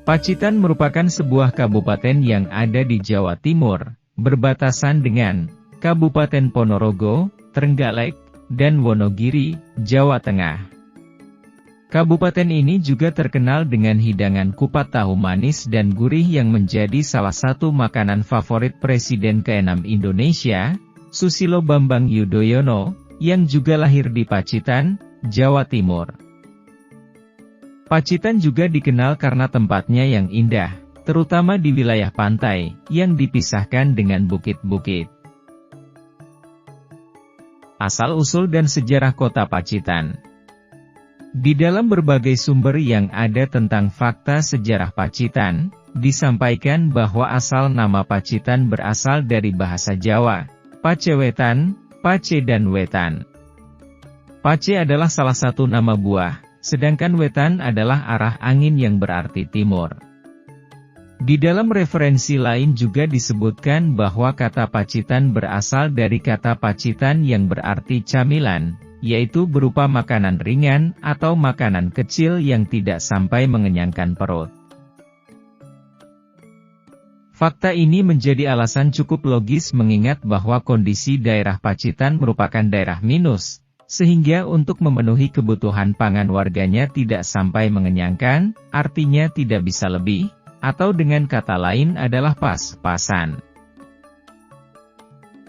Pacitan merupakan sebuah kabupaten yang ada di Jawa Timur, berbatasan dengan Kabupaten Ponorogo, Trenggalek, dan Wonogiri, Jawa Tengah. Kabupaten ini juga terkenal dengan hidangan kupat tahu manis dan gurih yang menjadi salah satu makanan favorit Presiden ke-6 Indonesia, Susilo Bambang Yudhoyono, yang juga lahir di Pacitan, Jawa Timur. Pacitan juga dikenal karena tempatnya yang indah, terutama di wilayah pantai, yang dipisahkan dengan bukit-bukit. Asal-usul dan sejarah kota Pacitan. Di dalam berbagai sumber yang ada tentang fakta sejarah Pacitan, disampaikan bahwa asal nama Pacitan berasal dari bahasa Jawa, Pacewetan, Pace dan Wetan. Pace adalah salah satu nama buah, sedangkan Wetan adalah arah angin yang berarti timur. Di dalam referensi lain juga disebutkan bahwa kata Pacitan berasal dari kata pacitan yang berarti camilan, yaitu berupa makanan ringan atau makanan kecil yang tidak sampai mengenyangkan perut. Fakta ini menjadi alasan cukup logis mengingat bahwa kondisi daerah Pacitan merupakan daerah minus, sehingga untuk memenuhi kebutuhan pangan warganya tidak sampai mengenyangkan, artinya tidak bisa lebih, atau dengan kata lain adalah pas-pasan.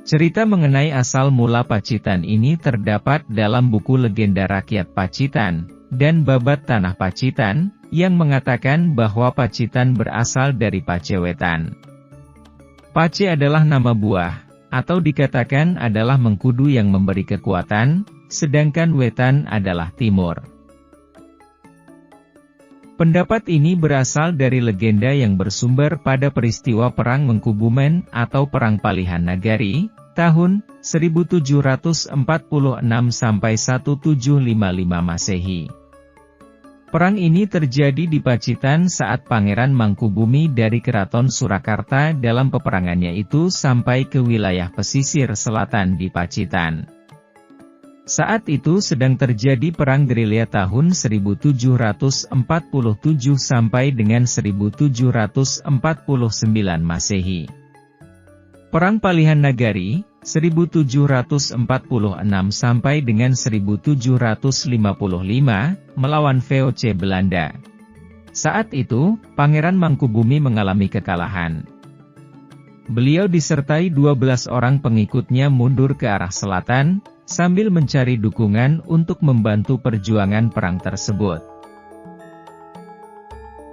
Cerita mengenai asal mula Pacitan ini terdapat dalam buku Legenda Rakyat Pacitan, dan Babat Tanah Pacitan, yang mengatakan bahwa Pacitan berasal dari Pacewetan. Pace adalah nama buah, atau dikatakan adalah mengkudu yang memberi kekuatan, sedangkan Wetan adalah timur. Pendapat ini berasal dari legenda yang bersumber pada peristiwa Perang Mangkubumen atau Perang Palihan Nagari, tahun 1746 sampai 1755 Masehi. Perang ini terjadi di Pacitan saat Pangeran Mangkubumi dari Keraton Surakarta dalam peperangannya itu sampai ke wilayah pesisir selatan di Pacitan. Saat itu sedang terjadi Perang Gerilya tahun 1747 sampai dengan 1749 Masehi. Perang Palihan Nagari, 1746 sampai dengan 1755, melawan VOC Belanda. Saat itu, Pangeran Mangkubumi mengalami kekalahan. Beliau disertai 12 orang pengikutnya mundur ke arah selatan, sambil mencari dukungan untuk membantu perjuangan perang tersebut.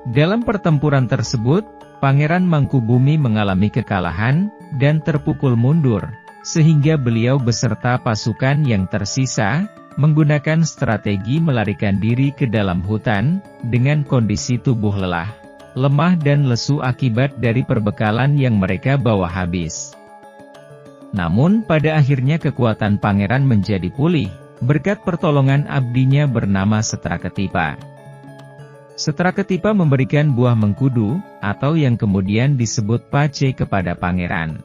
Dalam pertempuran tersebut, Pangeran Mangkubumi mengalami kekalahan, dan terpukul mundur, sehingga beliau beserta pasukan yang tersisa, menggunakan strategi melarikan diri ke dalam hutan, dengan kondisi tubuh lelah, lemah dan lesu akibat dari perbekalan yang mereka bawa habis. Namun pada akhirnya kekuatan pangeran menjadi pulih, berkat pertolongan abdinya bernama Setraketipa. Setraketipa memberikan buah mengkudu, atau yang kemudian disebut pace kepada pangeran.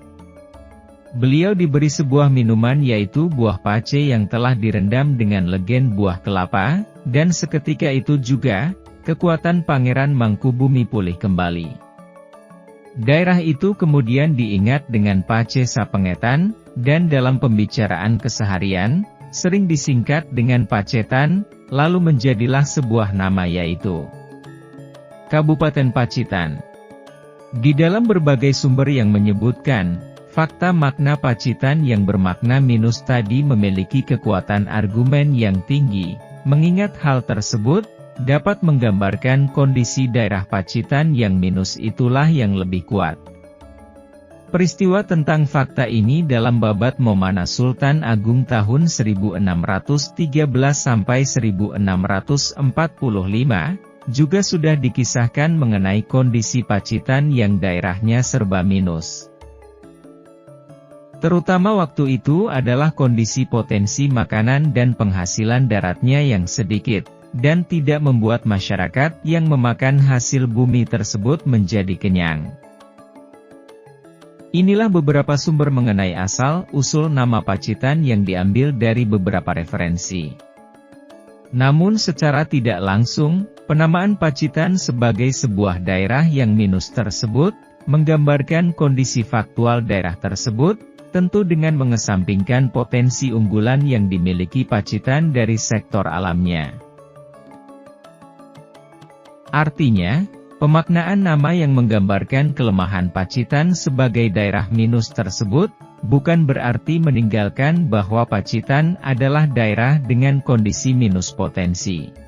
Beliau diberi sebuah minuman yaitu buah pace yang telah direndam dengan legen buah kelapa, dan seketika itu juga, kekuatan Pangeran Mangkubumi pulih kembali. Daerah itu kemudian diingat dengan Pace Sapengetan, dan dalam pembicaraan keseharian, sering disingkat dengan Pacetan, lalu menjadilah sebuah nama yaitu Kabupaten Pacitan. Di dalam berbagai sumber yang menyebutkan, fakta makna Pacitan yang bermakna minus tadi memiliki kekuatan argumen yang tinggi, mengingat hal tersebut, dapat menggambarkan kondisi daerah Pacitan yang minus itulah yang lebih kuat. Peristiwa tentang fakta ini dalam Babat Momana Sultan Agung tahun 1613 sampai 1645, juga sudah dikisahkan mengenai kondisi Pacitan yang daerahnya serba minus. Terutama waktu itu adalah kondisi potensi makanan dan penghasilan daratnya yang sedikit, dan tidak membuat masyarakat yang memakan hasil bumi tersebut menjadi kenyang. Inilah beberapa sumber mengenai asal-usul nama Pacitan yang diambil dari beberapa referensi. Namun secara tidak langsung, Penamaan Pacitan sebagai sebuah daerah yang minus tersebut, menggambarkan kondisi faktual daerah tersebut, tentu dengan mengesampingkan potensi unggulan yang dimiliki Pacitan dari sektor alamnya. Artinya, pemaknaan nama yang menggambarkan kelemahan Pacitan sebagai daerah minus tersebut, bukan berarti meninggalkan bahwa Pacitan adalah daerah dengan kondisi minus potensi.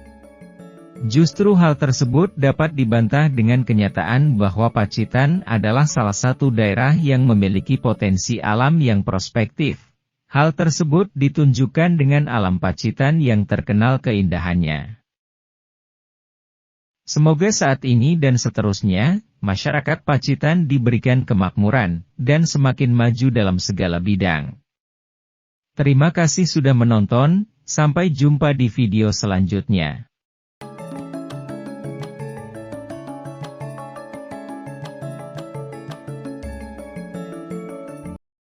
Justru hal tersebut dapat dibantah dengan kenyataan bahwa Pacitan adalah salah satu daerah yang memiliki potensi alam yang prospektif. Hal tersebut ditunjukkan dengan alam Pacitan yang terkenal keindahannya. Semoga saat ini dan seterusnya, masyarakat Pacitan diberikan kemakmuran, dan semakin maju dalam segala bidang. Terima kasih sudah menonton, sampai jumpa di video selanjutnya.